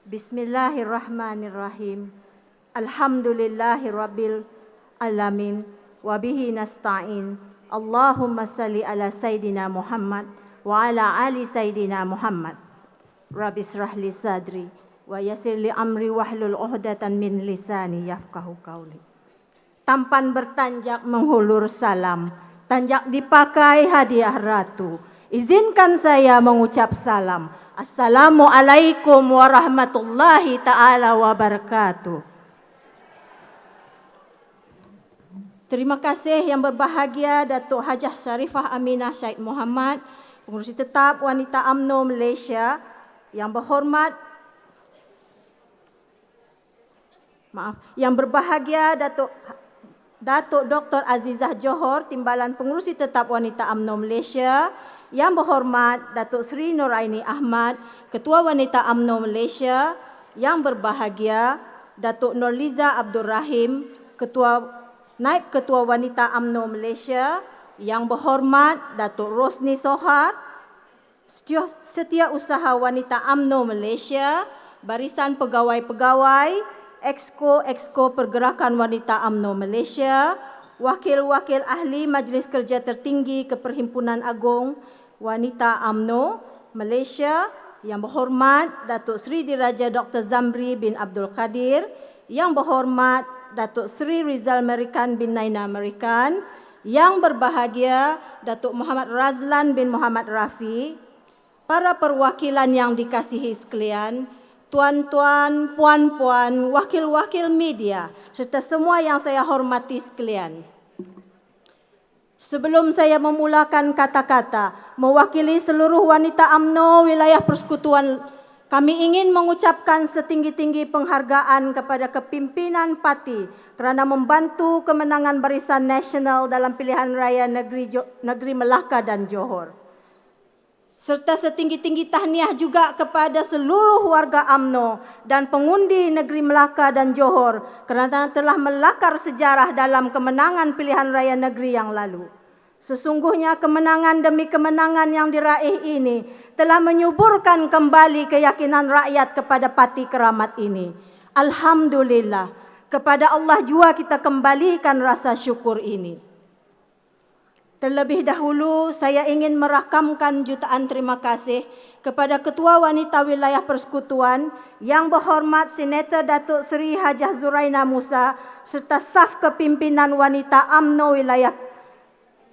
Bismillahirrahmanirrahim. Alhamdulillahirabbil alamin wa bihi nasta'in. Allahumma salli ala sayidina Muhammad wa ala ali sayidina Muhammad. Rabbi israh li sadri wa yassir li amri wahlul 'uqdatam min lisani yafqahu qawli. Tampan bertanjak menghulur salam, tanjak dipakai hadiah ratu. Izinkan saya mengucap salam. Assalamualaikum warahmatullahi ta'ala wabarakatuh. Terima kasih yang berbahagia Datuk Hajah Sharifah Aminah Syed Muhammad, Pengurusi Tetap Wanita UMNO Malaysia. Yang berbahagia Datuk Dr. Azizah Johor, Timbalan Pengurusi Tetap Wanita UMNO Malaysia. Yang berhormat Datuk Seri Nuraini Ahmad, Ketua Wanita UMNO Malaysia. Yang berbahagia Datuk Nurliza Abdul Rahim, Naib Ketua Wanita UMNO Malaysia. Yang berhormat Datuk Rosni Sohar, Setiausaha Wanita UMNO Malaysia. Barisan Pegawai-Pegawai, Exco Pergerakan Wanita UMNO Malaysia. Wakil-wakil ahli Majlis Kerja Tertinggi Keperhimpunan Agung Wanita UMNO Malaysia. Yang berhormat Datuk Seri Diraja Dr. Zamri bin Abdul Qadir. Yang berhormat Datuk Seri Rizal Merikan bin Naina Merikan. Yang berbahagia Datuk Muhammad Razlan bin Muhammad Rafi. Para perwakilan yang dikasihi sekalian, tuan-tuan, puan-puan, wakil-wakil media serta semua yang saya hormati sekalian. Sebelum saya memulakan kata-kata, mewakili seluruh wanita UMNO wilayah persekutuan, kami ingin mengucapkan setinggi-tinggi penghargaan kepada kepimpinan parti kerana membantu kemenangan Barisan Nasional dalam pilihan raya negeri Melaka dan Johor. Serta setinggi-tinggi tahniah juga kepada seluruh warga UMNO dan pengundi negeri Melaka dan Johor kerana telah melakar sejarah dalam kemenangan pilihan raya negeri yang lalu. Sesungguhnya kemenangan demi kemenangan yang diraih ini telah menyuburkan kembali keyakinan rakyat kepada Parti Keramat ini. Alhamdulillah, kepada Allah jua kita kembalikan rasa syukur ini. Terlebih dahulu, saya ingin merakamkan jutaan terima kasih kepada Ketua Wanita Wilayah Persekutuan Yang Berhormat Senator Datuk Seri Hajah Zuraina Musa serta staf kepimpinan Wanita UMNO Wilayah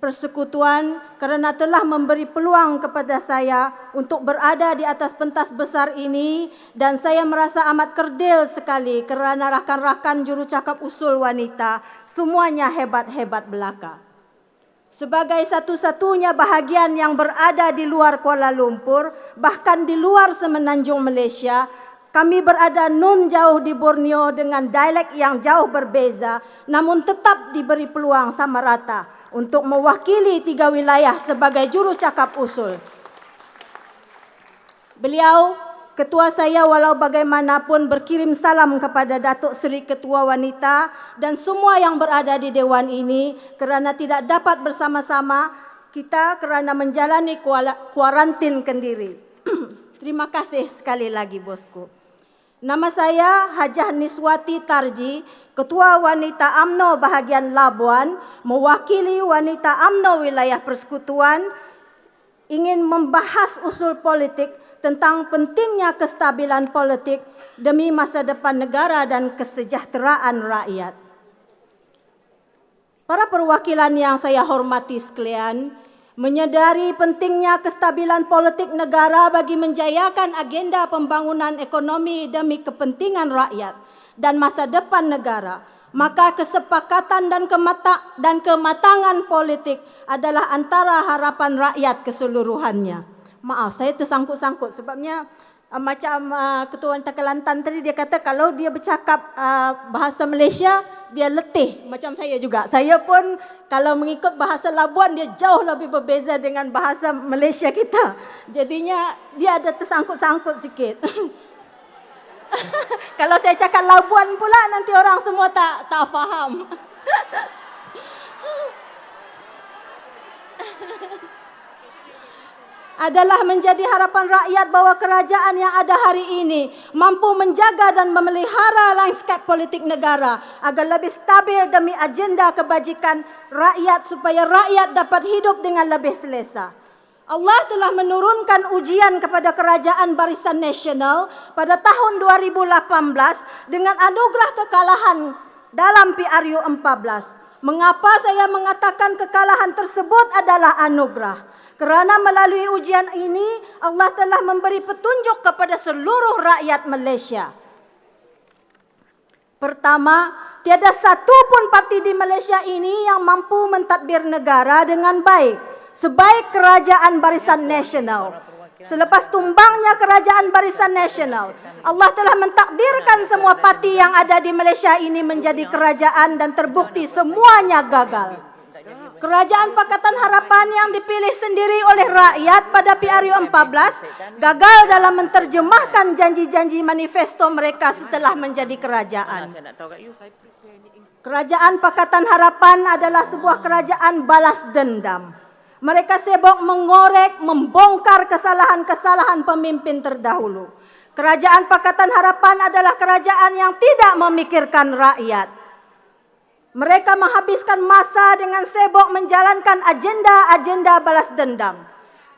Persekutuan kerana telah memberi peluang kepada saya untuk berada di atas pentas besar ini, dan saya merasa amat kerdil sekali kerana rakan-rakan jurucakap usul wanita semuanya hebat-hebat belaka. Sebagai satu-satunya bahagian yang berada di luar Kuala Lumpur, bahkan di luar semenanjung Malaysia, kami berada nun jauh di Borneo dengan dialek yang jauh berbeza, namun tetap diberi peluang sama rata untuk mewakili 3 wilayah sebagai jurucakap usul. Beliau, ketua saya, walau bagaimanapun berkirim salam kepada Datuk Seri Ketua Wanita dan semua yang berada di Dewan ini kerana tidak dapat bersama-sama kita kerana menjalani kuarantin kendiri. Terima kasih sekali lagi bosku. Nama saya Hajah Niswati Tarji, Ketua Wanita UMNO bahagian Labuan, mewakili Wanita UMNO Wilayah Persekutuan, ingin membahas usul politik tentang pentingnya kestabilan politik demi masa depan negara dan kesejahteraan rakyat. Para perwakilan yang saya hormati sekalian, menyedari pentingnya kestabilan politik negara bagi menjayakan agenda pembangunan ekonomi demi kepentingan rakyat dan masa depan negara, maka kesepakatan dan kematangan politik adalah antara harapan rakyat keseluruhannya. Maaf, saya tersangkut-sangkut sebabnya macam Ketua Wanita Kelantan tadi dia kata kalau dia bercakap bahasa Malaysia, dia letih macam saya juga. Saya pun kalau mengikut bahasa Labuan, dia jauh lebih berbeza dengan bahasa Malaysia kita. Jadinya dia ada tersangkut-sangkut sikit. Kalau saya cakap Labuan pula, nanti orang semua tak faham. adalah menjadi harapan rakyat bahwa kerajaan yang ada hari ini mampu menjaga dan memelihara lanskap politik negara agar lebih stabil demi agenda kebajikan rakyat supaya rakyat dapat hidup dengan lebih selesa. Allah telah menurunkan ujian kepada Kerajaan Barisan Nasional pada tahun 2018 dengan anugerah kekalahan dalam PRU 14. Mengapa saya mengatakan kekalahan tersebut adalah anugerah? Kerana melalui ujian ini, Allah telah memberi petunjuk kepada seluruh rakyat Malaysia. Pertama, tiada satu pun parti di Malaysia ini yang mampu mentadbir negara dengan baik, sebaik Kerajaan Barisan Nasional. Selepas tumbangnya Kerajaan Barisan Nasional, Allah telah mentakdirkan semua parti yang ada di Malaysia ini menjadi kerajaan dan terbukti semuanya gagal. Kerajaan Pakatan Harapan yang dipilih sendiri oleh rakyat pada PRU 14 gagal dalam menerjemahkan janji-janji manifesto mereka setelah menjadi kerajaan. Kerajaan Pakatan Harapan adalah sebuah kerajaan balas dendam. Mereka sibuk mengorek, membongkar kesalahan-kesalahan pemimpin terdahulu. Kerajaan Pakatan Harapan adalah kerajaan yang tidak memikirkan rakyat. Mereka menghabiskan masa dengan sibuk menjalankan agenda-agenda balas dendam.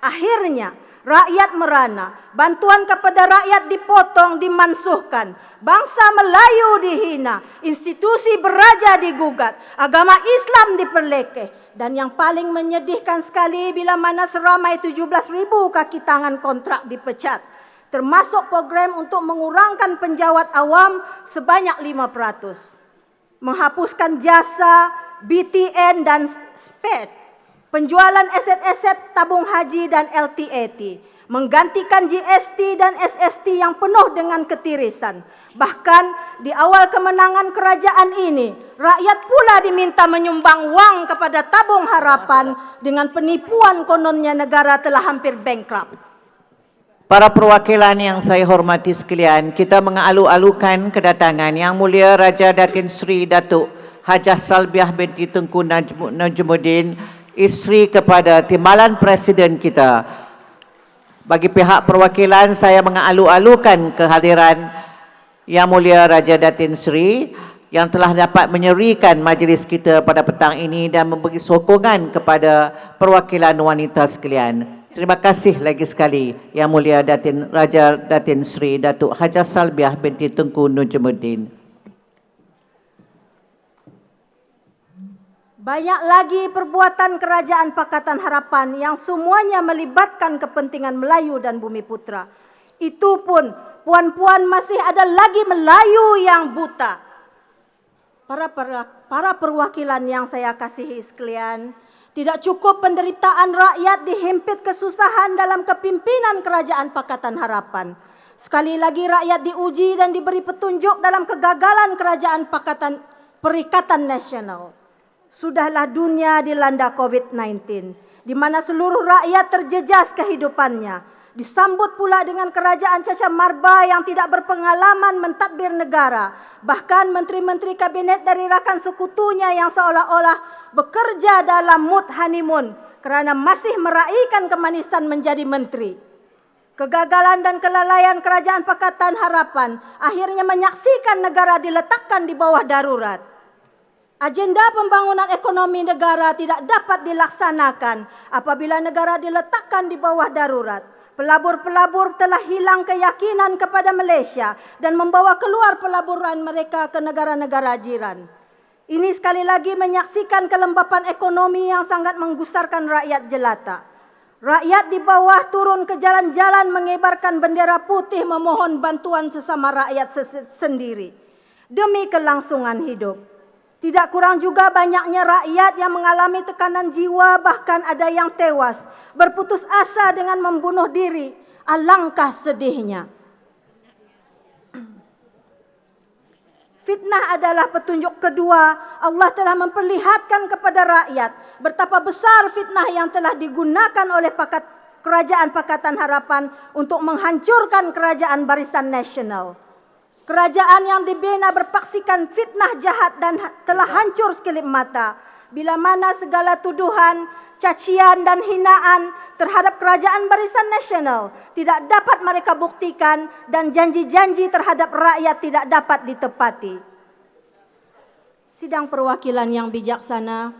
Akhirnya, rakyat merana, bantuan kepada rakyat dipotong, dimansuhkan. Bangsa Melayu dihina, institusi beraja digugat, agama Islam diperlekeh. Dan yang paling menyedihkan sekali bila mana seramai 17,000 kaki tangan kontrak dipecat. Termasuk program untuk mengurangkan penjawat awam sebanyak 5%. Menghapuskan jasa, BTN dan SPED, penjualan aset-aset tabung haji dan LTAT, menggantikan GST dan SST yang penuh dengan ketirisan. Bahkan di awal kemenangan kerajaan ini, rakyat pula diminta menyumbang wang kepada tabung harapan dengan penipuan kononnya negara telah hampir bankrupt. Para perwakilan yang saya hormati sekalian, kita mengalu-alukan kedatangan Yang Mulia Raja Datin Seri Datuk Hajah Salbiah binti Tunku Najmuddin, isteri kepada timbalan Presiden kita. Bagi pihak perwakilan, saya mengalu-alukan kehadiran Yang Mulia Raja Datin Seri yang telah dapat menyerikan majlis kita pada petang ini dan memberi sokongan kepada perwakilan wanita sekalian. Terima kasih lagi sekali Yang Mulia Raja Datin Seri Datuk Hajah Salbiah binti Tunku Najmuddin. Banyak lagi perbuatan Kerajaan Pakatan Harapan yang semuanya melibatkan kepentingan Melayu dan Bumiputra. Itu pun puan-puan masih ada lagi Melayu yang buta. Para perwakilan yang saya kasihi sekalian, tidak cukup penderitaan rakyat dihimpit kesusahan dalam kepimpinan Kerajaan Pakatan Harapan. Sekali lagi rakyat diuji dan diberi petunjuk dalam kegagalan Kerajaan Perikatan Nasional. Sudahlah dunia dilanda COVID-19, di mana seluruh rakyat terjejas kehidupannya. Disambut pula dengan kerajaan caca marba yang tidak berpengalaman mentadbir negara. Bahkan menteri-menteri kabinet dari rakan sekutunya yang seolah-olah bekerja dalam mood honeymoon kerana masih meraihkan kemanisan menjadi menteri. Kegagalan dan kelalaian Kerajaan Pakatan Harapan akhirnya menyaksikan negara diletakkan di bawah darurat. Agenda pembangunan ekonomi negara tidak dapat dilaksanakan apabila negara diletakkan di bawah darurat. Pelabur-pelabur telah hilang keyakinan kepada Malaysia dan membawa keluar pelaburan mereka ke negara-negara jiran. Ini sekali lagi menyaksikan kelembapan ekonomi yang sangat menggusarkan rakyat jelata. Rakyat di bawah turun ke jalan-jalan mengibarkan bendera putih memohon bantuan sesama rakyat sendiri demi kelangsungan hidup. Tidak kurang juga banyaknya rakyat yang mengalami tekanan jiwa, bahkan ada yang tewas, berputus asa dengan membunuh diri. Alangkah sedihnya. Fitnah adalah petunjuk kedua. Allah telah memperlihatkan kepada rakyat betapa besar fitnah yang telah digunakan oleh Kerajaan Pakatan Harapan untuk menghancurkan Kerajaan Barisan Nasional. Kerajaan yang dibina berpaksikan fitnah jahat dan telah hancur sekelip mata. Bila mana segala tuduhan, cacian dan hinaan terhadap kerajaan Barisan Nasional tidak dapat mereka buktikan dan janji-janji terhadap rakyat tidak dapat ditepati. Sidang perwakilan yang bijaksana,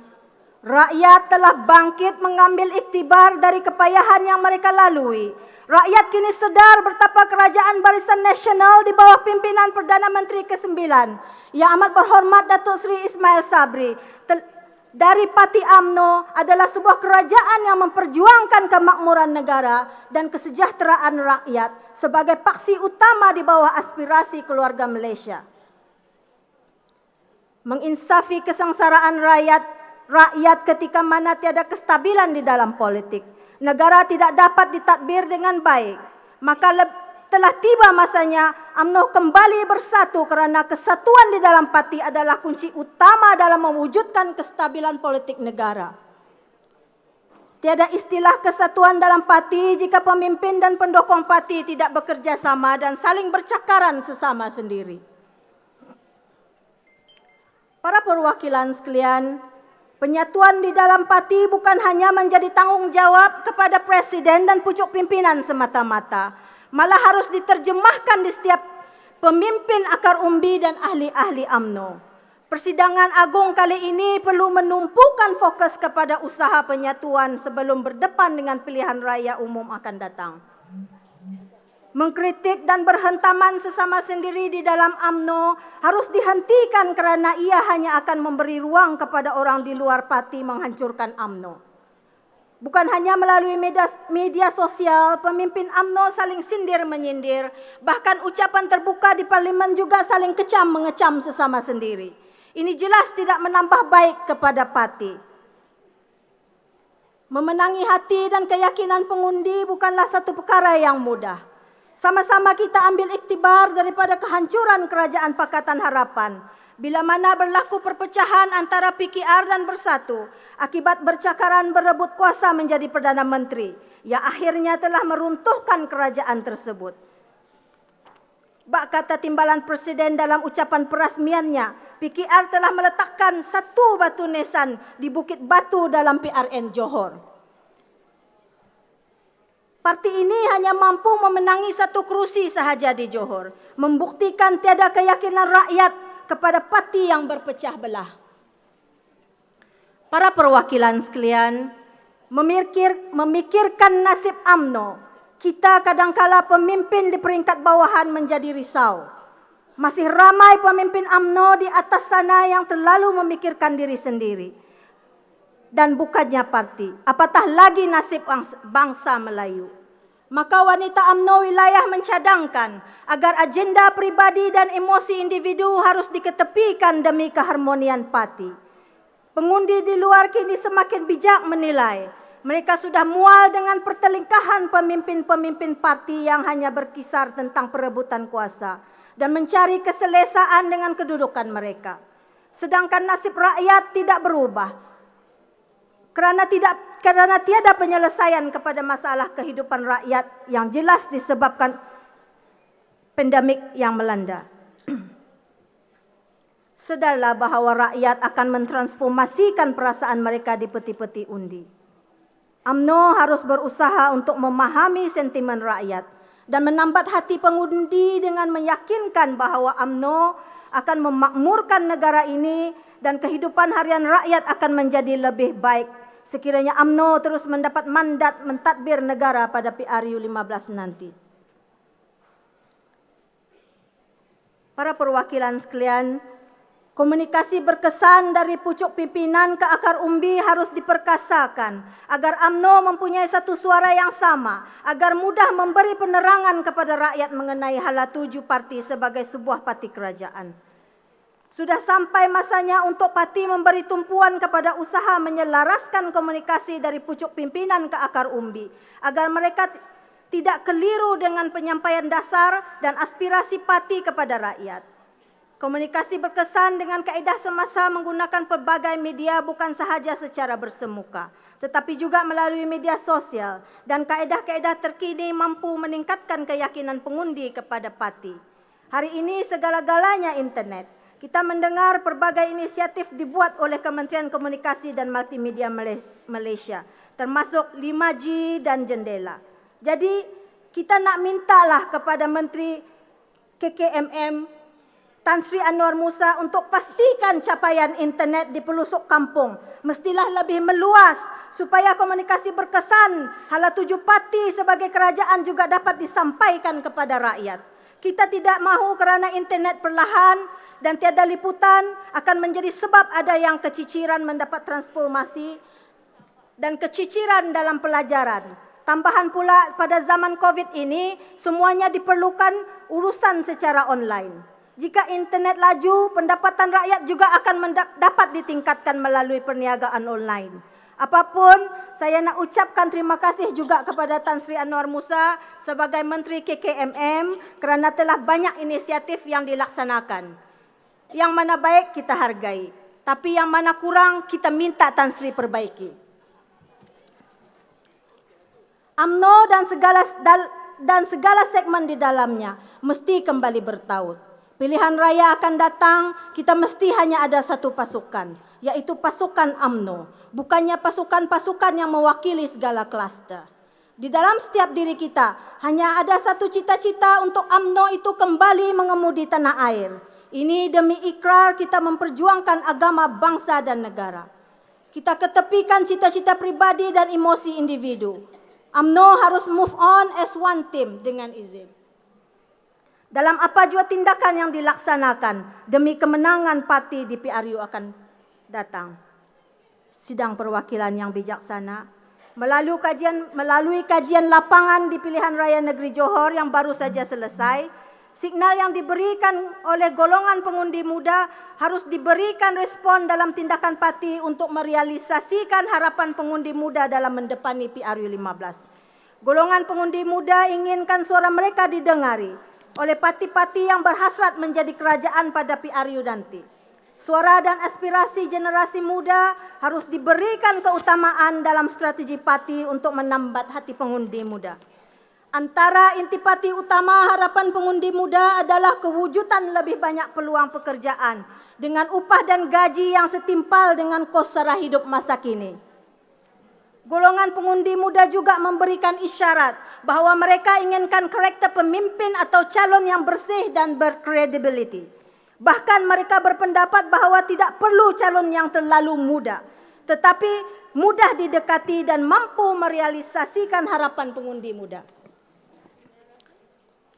rakyat telah bangkit mengambil iktibar dari kepayahan yang mereka lalui. Rakyat kini sedar betapa kerajaan Barisan Nasional di bawah pimpinan Perdana Menteri ke-9 yang amat berhormat Datuk Seri Ismail Sabri dari Parti UMNO adalah sebuah kerajaan yang memperjuangkan kemakmuran negara dan kesejahteraan rakyat sebagai paksi utama di bawah aspirasi keluarga Malaysia. Menginsafi kesengsaraan rakyat ketika mana tiada kestabilan di dalam politik. Negara tidak dapat ditadbir dengan baik. Maka telah tiba masanya UMNO kembali bersatu kerana kesatuan di dalam parti adalah kunci utama dalam mewujudkan kestabilan politik negara. Tiada istilah kesatuan dalam parti jika pemimpin dan pendukung parti tidak bekerja sama dan saling bercakaran sesama sendiri. Para perwakilan sekalian, penyatuan di dalam parti bukan hanya menjadi tanggungjawab kepada presiden dan pucuk pimpinan semata-mata, malah harus diterjemahkan di setiap pemimpin akar umbi dan ahli-ahli UMNO. Persidangan agung kali ini perlu menumpukan fokus kepada usaha penyatuan sebelum berdepan dengan pilihan raya umum akan datang. Mengkritik dan berhentaman sesama sendiri di dalam UMNO harus dihentikan kerana ia hanya akan memberi ruang kepada orang di luar parti menghancurkan UMNO. Bukan hanya melalui media sosial, pemimpin UMNO saling sindir-menyindir, bahkan ucapan terbuka di parlimen juga saling kecam-mengecam sesama sendiri. Ini jelas tidak menambah baik kepada parti. Memenangi hati dan keyakinan pengundi bukanlah satu perkara yang mudah. Sama-sama kita ambil iktibar daripada kehancuran kerajaan Pakatan Harapan. Bila mana berlaku perpecahan antara PKR dan Bersatu akibat bercakaran berebut kuasa menjadi Perdana Menteri yang akhirnya telah meruntuhkan kerajaan tersebut. Bak kata timbalan Presiden dalam ucapan perasmiannya, PKR telah meletakkan satu batu nisan di Bukit Batu dalam PRN Johor. Parti ini hanya mampu memenangi satu kerusi sahaja di Johor, membuktikan tiada keyakinan rakyat kepada parti yang berpecah belah. Para perwakilan sekalian, memikirkan nasib UMNO, kita kadangkala pemimpin di peringkat bawahan menjadi risau. Masih ramai pemimpin UMNO di atas sana yang terlalu memikirkan diri sendiri dan bukannya parti, apatah lagi nasib bangsa Melayu. Maka wanita UMNO wilayah mencadangkan agar agenda pribadi dan emosi individu harus diketepikan demi keharmonian parti. Pengundi di luar kini semakin bijak menilai. Mereka sudah mual dengan pertelingkahan pemimpin-pemimpin parti yang hanya berkisar tentang perebutan kuasa dan mencari keselesaan dengan kedudukan mereka. Sedangkan nasib rakyat tidak berubah. Kerana tiada penyelesaian kepada masalah kehidupan rakyat yang jelas disebabkan pandemik yang melanda. Sedarlah bahawa rakyat akan mentransformasikan perasaan mereka di peti-peti undi. UMNO harus berusaha untuk memahami sentimen rakyat dan menambat hati pengundi dengan meyakinkan bahawa UMNO akan memakmurkan negara ini dan kehidupan harian rakyat akan menjadi lebih baik sekiranya UMNO terus mendapat mandat mentadbir negara pada PRU 15 nanti. Para perwakilan sekalian, komunikasi berkesan dari pucuk pimpinan ke akar umbi harus diperkasakan agar UMNO mempunyai satu suara yang sama, agar mudah memberi penerangan kepada rakyat mengenai hala tuju parti sebagai sebuah parti kerajaan. Sudah sampai masanya untuk parti memberi tumpuan kepada usaha menyelaraskan komunikasi dari pucuk pimpinan ke akar umbi agar mereka tidak keliru dengan penyampaian dasar dan aspirasi parti kepada rakyat. Komunikasi berkesan dengan kaedah semasa menggunakan pelbagai media bukan sahaja secara bersemuka, tetapi juga melalui media sosial dan kaedah-kaedah terkini mampu meningkatkan keyakinan pengundi kepada parti. Hari ini segala-galanya internet. Kita mendengar pelbagai inisiatif dibuat oleh Kementerian Komunikasi dan Multimedia Malaysia. termasuk 5G dan jendela. Jadi kita nak mintalah kepada Menteri KKMM Tan Sri Anwar Musa untuk pastikan capaian internet di pelosok kampung mestilah lebih meluas supaya komunikasi berkesan hala tuju parti sebagai kerajaan juga dapat disampaikan kepada rakyat. Kita tidak mahu kerana internet perlahan dan tiada liputan akan menjadi sebab ada yang keciciran mendapat transformasi dan keciciran dalam pelajaran. Tambahan pula pada zaman COVID ini semuanya diperlukan urusan secara online. Jika internet laju, pendapatan rakyat juga akan dapat ditingkatkan melalui perniagaan online. Apapun, saya nak ucapkan terima kasih juga kepada Tan Sri Anwar Musa sebagai Menteri KKMM kerana telah banyak inisiatif yang dilaksanakan. Yang mana baik kita hargai, tapi yang mana kurang kita minta Tan Sri perbaiki. UMNO dan segala segmen di dalamnya mesti kembali bertaut. Pilihan raya akan datang, kita mesti hanya ada satu pasukan, yaitu pasukan UMNO, bukannya pasukan-pasukan yang mewakili segala kluster. Di dalam setiap diri kita, hanya ada satu cita-cita untuk UMNO itu kembali mengemudi tanah air. Ini demi ikrar kita memperjuangkan agama, bangsa dan negara. Kita ketepikan cita-cita pribadi dan emosi individu. UMNO harus move on as one team dengan izin. Dalam apa jua tindakan yang dilaksanakan demi kemenangan parti di PRU akan datang. Sidang perwakilan yang bijaksana melalui kajian lapangan di pilihan raya negeri Johor yang baru saja selesai, signal yang diberikan oleh golongan pengundi muda harus diberikan respon dalam tindakan parti untuk merealisasikan harapan pengundi muda dalam mendepani PRU 15. Golongan pengundi muda inginkan suara mereka didengari oleh parti-parti yang berhasrat menjadi kerajaan pada PRU nanti. Suara dan aspirasi generasi muda harus diberikan keutamaan dalam strategi parti untuk menambat hati pengundi muda. Antara intipati utama harapan pengundi muda adalah kewujudan lebih banyak peluang pekerjaan dengan upah dan gaji yang setimpal dengan kos sara hidup masa kini. Golongan pengundi muda juga memberikan isyarat bahawa mereka inginkan karakter pemimpin atau calon yang bersih dan berkredibiliti. Bahkan mereka berpendapat bahawa tidak perlu calon yang terlalu muda, tetapi mudah didekati dan mampu merealisasikan harapan pengundi muda.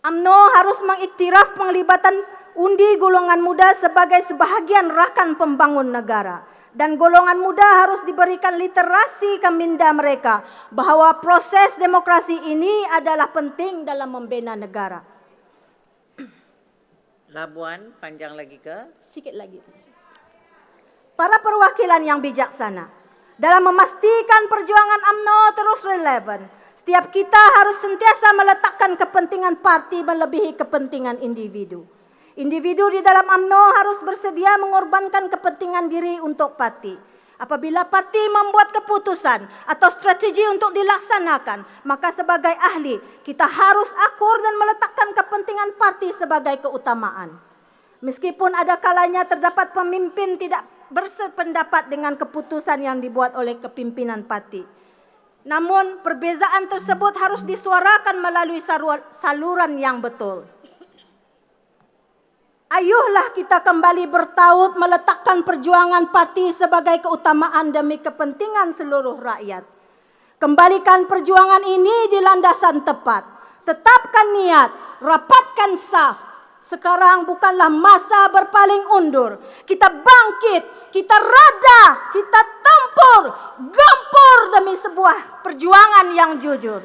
UMNO harus mengiktiraf penglibatan undi golongan muda sebagai sebahagian rakan pembangun negara. Dan golongan muda harus diberikan literasi ke minda mereka bahawa proses demokrasi ini adalah penting dalam membina negara. Labuan, panjang lagi ke? Sikit lagi. Para perwakilan yang bijaksana, dalam memastikan perjuangan UMNO terus relevan, setiap kita harus sentiasa meletakkan kepentingan parti melebihi kepentingan individu. Individu di dalam UMNO harus bersedia mengorbankan kepentingan diri untuk parti. Apabila parti membuat keputusan atau strategi untuk dilaksanakan, maka sebagai ahli kita harus akur dan meletakkan kepentingan parti sebagai keutamaan. Meskipun ada kalanya terdapat pemimpin tidak bersependapat dengan keputusan yang dibuat oleh kepimpinan parti. Namun perbezaan tersebut harus disuarakan melalui saluran yang betul. Ayuhlah kita kembali bertaut meletakkan perjuangan parti sebagai keutamaan demi kepentingan seluruh rakyat. Kembalikan perjuangan ini di landasan tepat. Tetapkan niat, rapatkan saf. Sekarang bukanlah masa berpaling undur. Kita bangkit, kita rada, kita tempur, gempur demi sebuah perjuangan yang jujur.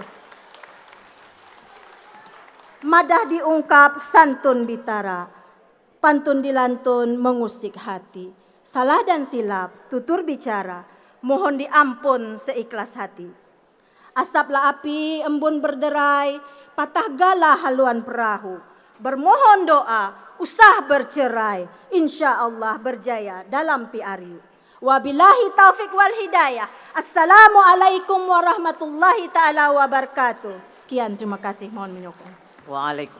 Madah diungkap, santun bitara. Pantun dilantun mengusik hati. Salah dan silap, tutur bicara. Mohon diampun seikhlas hati. Asaplah api, embun berderai. Patah galah haluan perahu. Bermohon doa, usah bercerai. Insya Allah berjaya dalam PRU. Wabillahi taufiq wal hidayah. Assalamualaikum warahmatullahi ta'ala wabarakatuh. Sekian, terima kasih. Mohon menyokong. Waalaikumsalam.